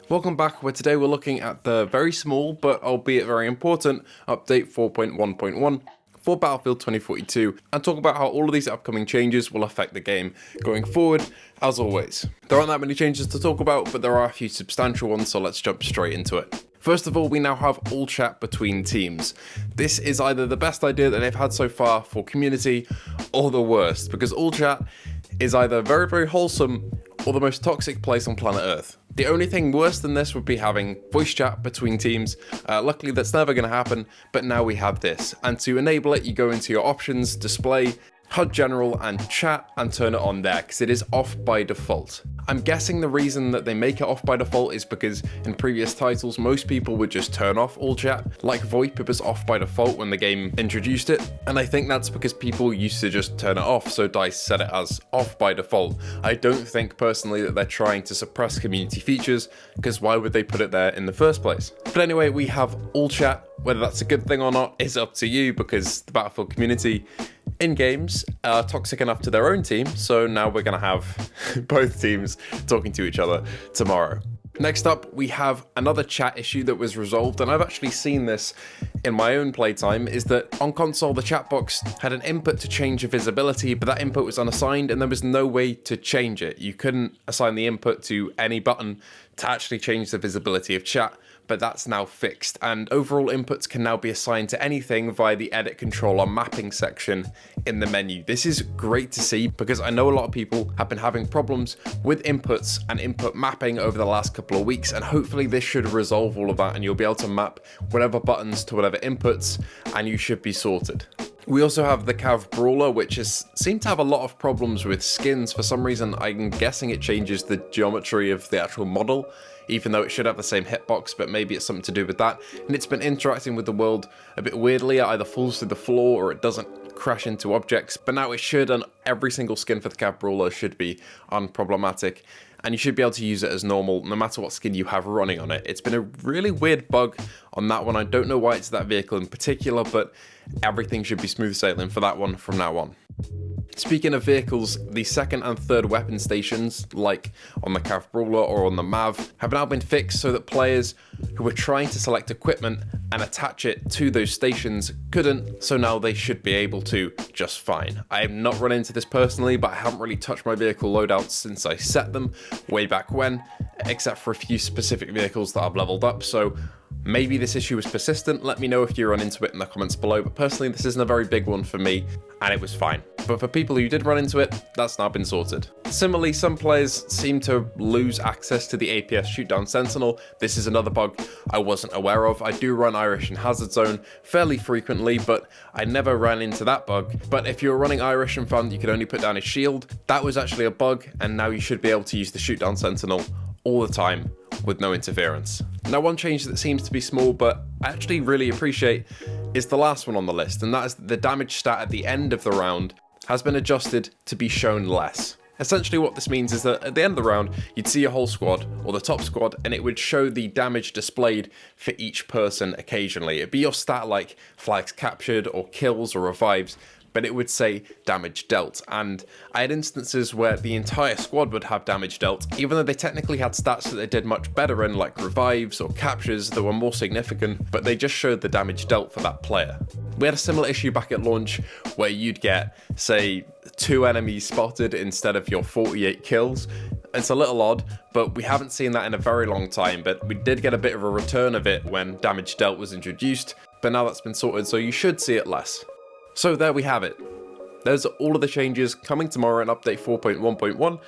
Welcome back, where today we're looking at the very small, but albeit very important, update 4.1.1 for Battlefield 2042, and talk about how all of these upcoming changes will affect the game going forward, as always. There aren't that many changes to talk about, but there are a few substantial ones, so let's jump straight into it. First of all, we now have all chat between teams. This is either the best idea that they've had so far for community, or the worst, because all chat is either very, very wholesome, or the most toxic place on planet Earth. The only thing worse than this would be having voice chat between teams. Luckily that's never going to happen, but now we have this. And to enable it, you go into your options, display, HUD general, and chat, and turn it on there, because it is off by default. I'm guessing the reason that they make it off by default is because in previous titles, most people would just turn off all chat. Like VoIP, it was off by default when the game introduced it, and I think that's because people used to just turn it off, so DICE set it as off by default. I don't think personally that they're trying to suppress community features, because why would they put it there in the first place? But anyway, we have all chat. Whether that's a good thing or not is up to you, because the Battlefield community in games are toxic enough to their own team, so now we're going to have both teams talking to each other tomorrow. Next up, we have another chat issue that was resolved, and I've actually seen this in my own playtime, is that on console the chat box had an input to change the visibility, but that input was unassigned and there was no way to change it. You couldn't assign the input to any button to actually change the visibility of chat, but that's now fixed, and overall inputs can now be assigned to anything via the edit control or mapping section in the menu. This is great to see, because I know a lot of people have been having problems with inputs and input mapping over the last couple of weeks, and hopefully this should resolve all of that and you'll be able to map whatever buttons to whatever inputs and you should be sorted. We also have the CAV Brawler, which seemed to have a lot of problems with skins. For some reason, I'm guessing it changes the geometry of the actual model, even though it should have the same hitbox, but maybe it's something to do with that. And it's been interacting with the world a bit weirdly. It either falls through the floor or it doesn't crash into objects, but now it should, and every single skin for the CAV Brawler should be unproblematic. And you should be able to use it as normal, no matter what skin you have running on it. It's been a really weird bug on that one. I don't know why it's that vehicle in particular, but everything should be smooth sailing for that one from now on. Speaking of vehicles, the second and third weapon stations, like on the CAV Brawler or on the MAV, have now been fixed so that players who were trying to select equipment and attach it to those stations couldn't, so now they should be able to just fine. I have not run into this personally, but I haven't really touched my vehicle loadouts since I set them way back when, except for a few specific vehicles that I've leveled up, so maybe this issue was persistent. Let me know if you run into it in the comments below, but personally this isn't a very big one for me, and it was fine. But for people who did run into it, that's now been sorted. Similarly, some players seem to lose access to the APS Shootdown Sentinel. This is another bug I wasn't aware of. I do run Irish and Hazard Zone fairly frequently, but I never ran into that bug. But if you're running Irish and found you could only put down a shield, that was actually a bug, and now you should be able to use the Shootdown Sentinel all the time with no interference. Now, one change that seems to be small but I actually really appreciate is the last one on the list, and that is the damage stat at the end of the round has been adjusted to be shown less. Essentially what this means is that at the end of the round, you'd see your whole squad, or the top squad, and it would show the damage displayed for each person occasionally. It'd be your stat like flags captured, or kills, or revives, but it would say damage dealt, and I had instances where the entire squad would have damage dealt, even though they technically had stats that they did much better in, like revives or captures that were more significant, but they just showed the damage dealt for that player. We had a similar issue back at launch where you'd get, say, 2 enemies spotted instead of your 48 kills. It's a little odd, but we haven't seen that in a very long time, but we did get a bit of a return of it when damage dealt was introduced, but now that's been sorted, so you should see it less. So there we have it. There's all of the changes coming tomorrow in update 4.1.1.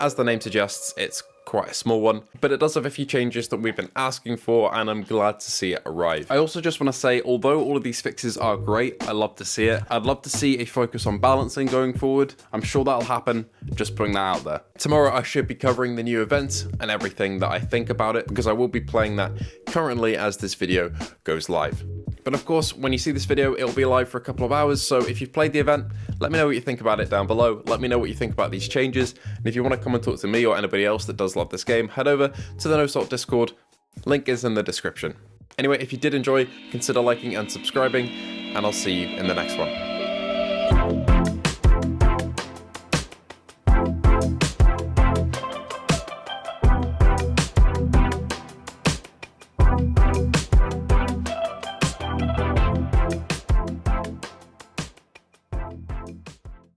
As the name suggests, it's quite a small one, but it does have a few changes that we've been asking for, and I'm glad to see it arrive. I also just want to say, although all of these fixes are great, I love to see it. I'd love to see a focus on balancing going forward. I'm sure that'll happen, just putting that out there. Tomorrow I should be covering the new event and everything that I think about it, because I will be playing that currently as this video goes live. But of course, when you see this video, it'll be live for a couple of hours, so if you've played the event, let me know what you think about it down below. Let me know what you think about these changes, and if you want to come and talk to me or anybody else that does love this game, head over to the No Salt Discord. Link is in the description. Anyway, if you did enjoy, consider liking and subscribing, and I'll see you in the next one.